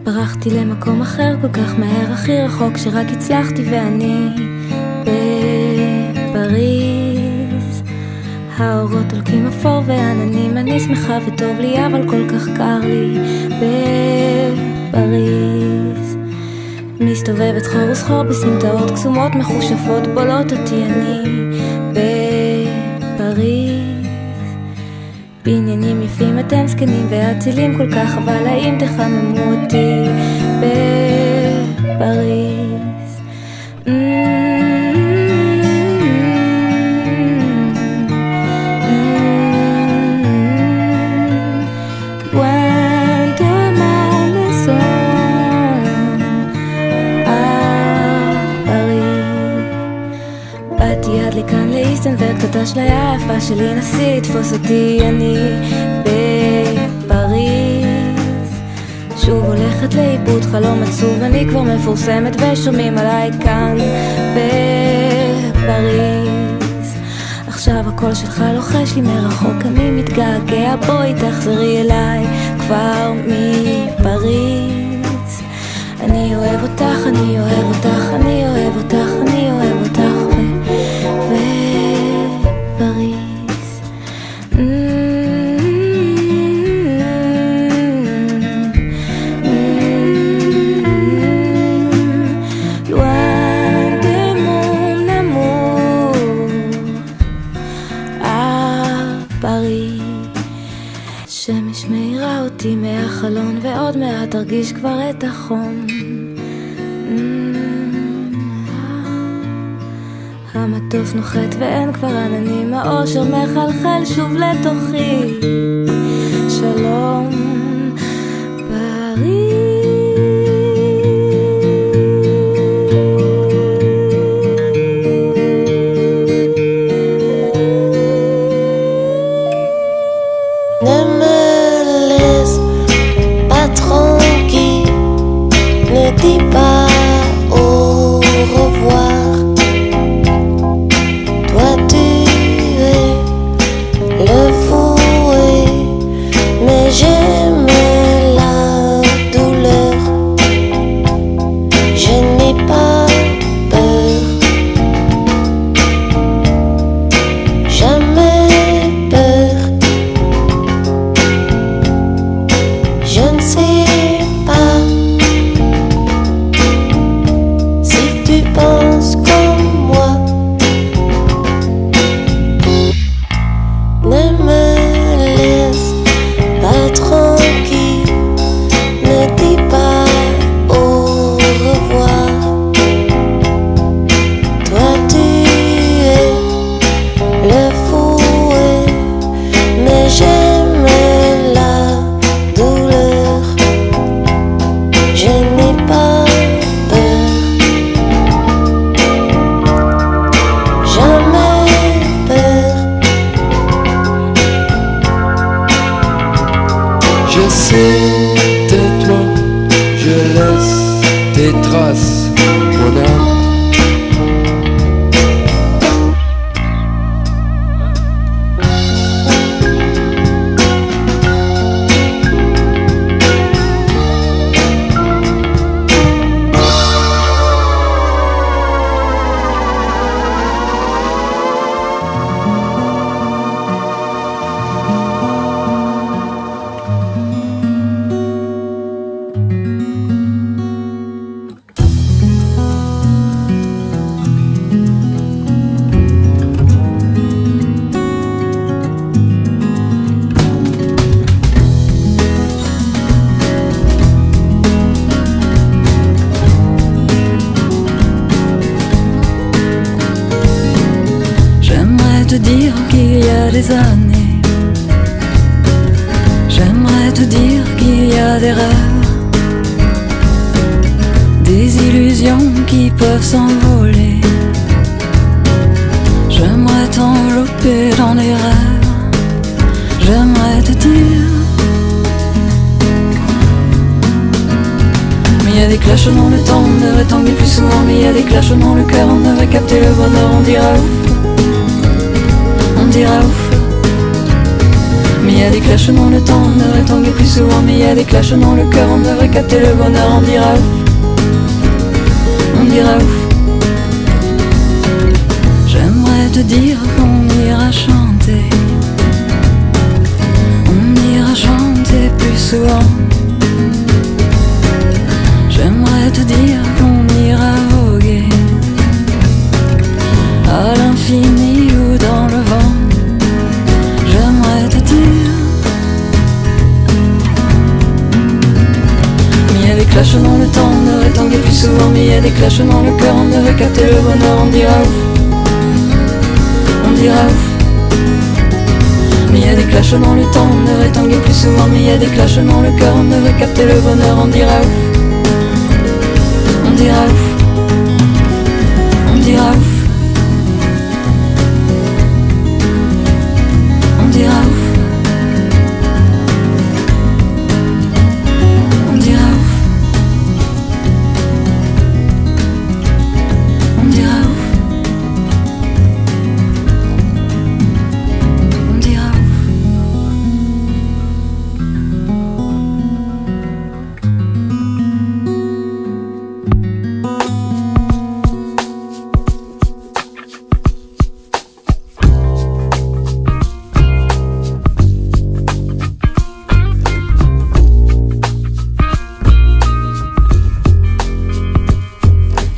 ברחתי למקום אחר כל כך מהר, הכי רחוק שרק הצלחתי, ואני בפריז. האורות הולכים אפור ועננים, אני שמחה וטוב לי אבל כל כך קר לי בפריז. מסתובבת חור וסחור בסמטאות קסומות מחושפות, בולות אותי אני בפריז. בניינים יפים אתם זקנים ואצילים כל כך, אבל האם תחממו אותי בפריז? לכאן לאיסטן וקצת אשליה היפה שלי, נסי לתפוס אותי, אני בפריז. שוב הולכת לאיבוד חלום עצוב, אני כבר מפורסמת ושומעים עליי כאן בפריז. עכשיו הקול שלך לוחש לי מרחוק, אני מתגעגע, בואי תחזרי אליי כבר מפריז. אני אוהב אותך, אני אוהב אותך, אני אוהב אותך, אני אוהב אותך ופריז. Loin de mon amour à Paris. שמש מאירה אותי מהחלון ועוד מעט תרגיש כבר את החום. המטוס נוחת ואין כבר עננים, האושר מחלחל שוב לתוכי. שלום פריז. Ne me laisse pas tranquille, ne dis pas au revoir. Le fouet, mais j'aimais la douleur. Je n'ai pas peur, jamais peur. Je ne sais pas si tu penses comme moi. Ne me laisse pas tranquille, ne dis pas au revoir. Toi tu es le fouet, mais j'aimais la douleur. Je n'ai pas peur, jamais peur. Je sais, tais-toi, je laisse tes traces, mon âme. Dire qu'il y a des années, j'aimerais te dire qu'il y a des rêves, des illusions qui peuvent s'envoler. J'aimerais t'envelopper dans des rêves, j'aimerais te dire. Mais il y a des clashs dans le temps, on devrait tomber plus souvent. Mais il y a des clashs dans le cœur, on devrait capter le bonheur, on dira ouf. On dira ouf. a des clashs dans le temps, on devrait tanguer plus souvent. Mais il y a des clashs dans le cœur, on devrait capter le bonheur. On dira ouf, on dira ouf. J'aimerais te dire qu'on ira chanter, on ira chanter plus souvent. J'aimerais te dire qu'on ira voguer à l'infini ou dans le vent. J'aimerais te dire. Mais il y a des clashs dans le temps, on devrait tanguer plus souvent. Mais il y a des clashs dans le cœur, on devrait capter le bonheur. On dira ouf, on dira ouf. Mais il y a des clashs dans le temps, on devrait tanguer plus souvent. Mais il y a des clashs dans le cœur, on devrait capter le bonheur. On dira ouf, on dira ouf, on dira ouf. On dira ouf, on dira ouf, on dira ouf, on dira ouf.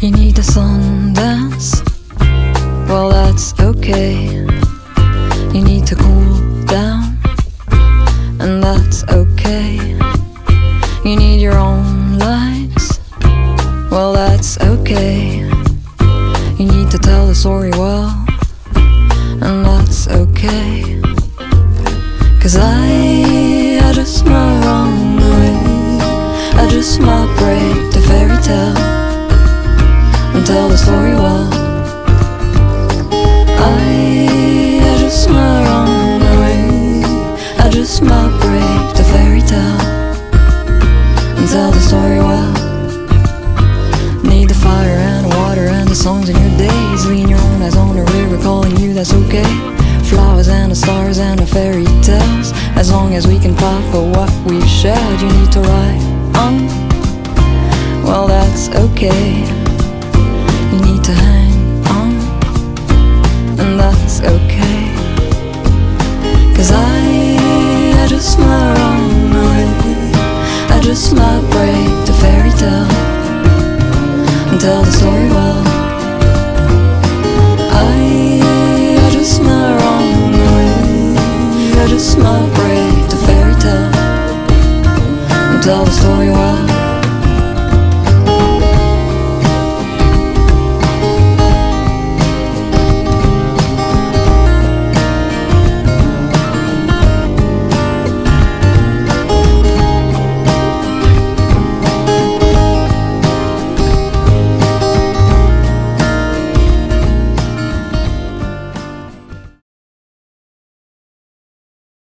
You need a Sundance, well that's okay. You need to cool down, and that's okay. You need your own lights, well that's okay. You need to tell the story well, and that's okay. 'Cause I just might run away, I just might break the fairy tale and tell the story well. I just might run away, I just might break the fairy tale and tell the story well. Need the fire and the water and the songs in your days. Lean your own eyes on the river calling you, that's okay. Flowers and the stars and the fairy tales, as long as we can fight for what we've shared. You need to ride on, well that's okay. You need to hang on, and that's okay. 'Cause I just might run away, I just might break the fairy tale and tell the story well. I just might run away, I just might break the fairy tale and tell the story well.